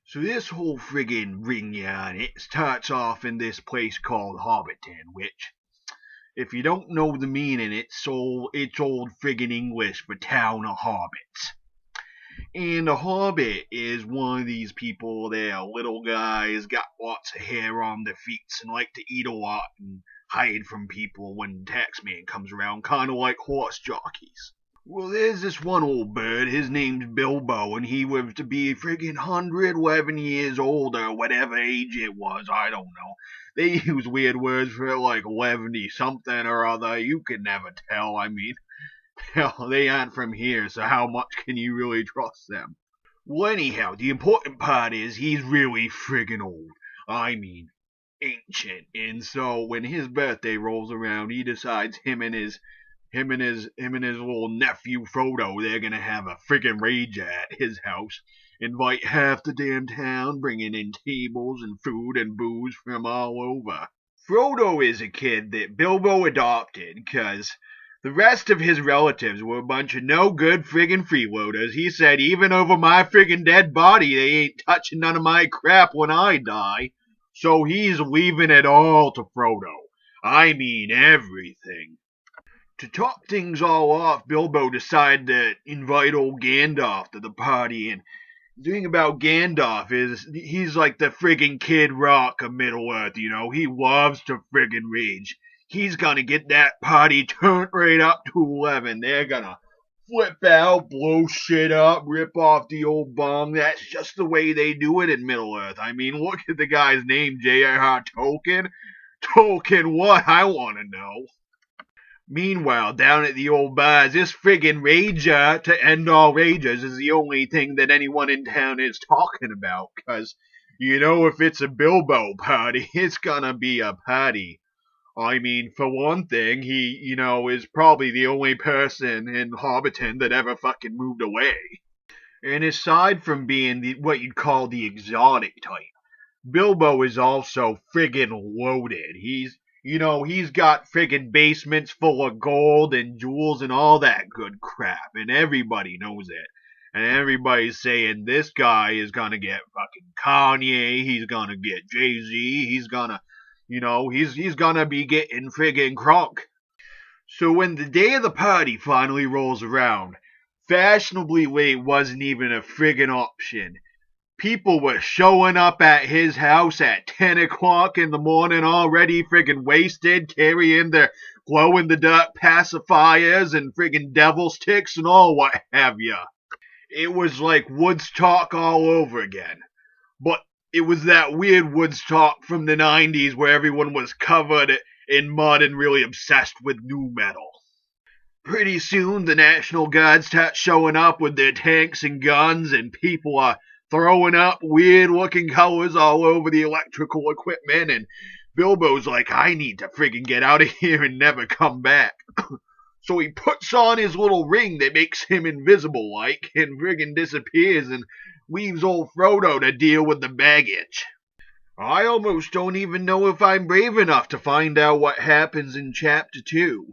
So this whole friggin' ring yarn, it starts off in this place called Hobbiton, which, if you don't know the meaning, it's old friggin' English for town of hobbits. And a hobbit is one of these people, they're little guys, got lots of hair on their feet, and like to eat a lot and hide from people when taxman comes around, kinda like horse jockeys. Well, there's this one old bird, his name's Bilbo, and he lives to be friggin' 111 years old, or whatever age it was, I don't know. They use weird words for it, like 11 something or other, you can never tell, I mean, hell, they aren't from here, so how much can you really trust them? Well, anyhow, the important part is he's really friggin' old. I mean, ancient, and so when his birthday rolls around, he decides him and his little nephew Frodo, they're gonna have a friggin' rage at his house. Invite half the damn town, bringing in tables and food and booze from all over. Frodo is a kid that Bilbo adopted, 'cause the rest of his relatives were a bunch of no good friggin' freeloaders. He said, even over my friggin' dead body, they ain't touching none of my crap when I die. So he's leaving it all to Frodo. I mean everything. To top things all off, Bilbo decided to invite old Gandalf to the party, and the thing about Gandalf is he's like the friggin' Kid Rock of Middle-earth, you know? He loves to friggin' rage. He's gonna get that party turned right up to 11. They're gonna flip out, blow shit up, rip off the old bong. That's just the way they do it in Middle-earth. I mean, look at the guy's name, J.R.R. Tolkien. Tolkien what? I wanna know. Meanwhile, down at the old bars, this friggin' rager to end all ragers is the only thing that anyone in town is talking about, 'cause, you know, if it's a Bilbo party, it's gonna be a party. I mean, for one thing, he, is probably the only person in Hobbiton that ever fucking moved away. And aside from being what you'd call the exotic type, Bilbo is also friggin' loaded. He's got friggin' basements full of gold and jewels and all that good crap, and everybody knows it. And everybody's saying this guy is gonna get fucking Kanye, he's gonna get Jay-Z, he's gonna, he's gonna be getting friggin' crunk. So when the day of the party finally rolls around, fashionably late wasn't even a friggin' option. People were showing up at his house at 10 o'clock in the morning already friggin' wasted, carrying their glow-in-the-dark pacifiers and friggin' devil sticks and all what have ya. It was like Woodstock all over again. But it was that weird Woodstock from the 90s where everyone was covered in mud and really obsessed with nu metal. Pretty soon the National Guard starts showing up with their tanks and guns, and people are throwing up weird-looking colors all over the electrical equipment, and Bilbo's like, I need to friggin' get out of here and never come back. So he puts on his little ring that makes him invisible-like and friggin' disappears and leaves old Frodo to deal with the baggage. I almost don't even know if I'm brave enough to find out what happens in Chapter 2.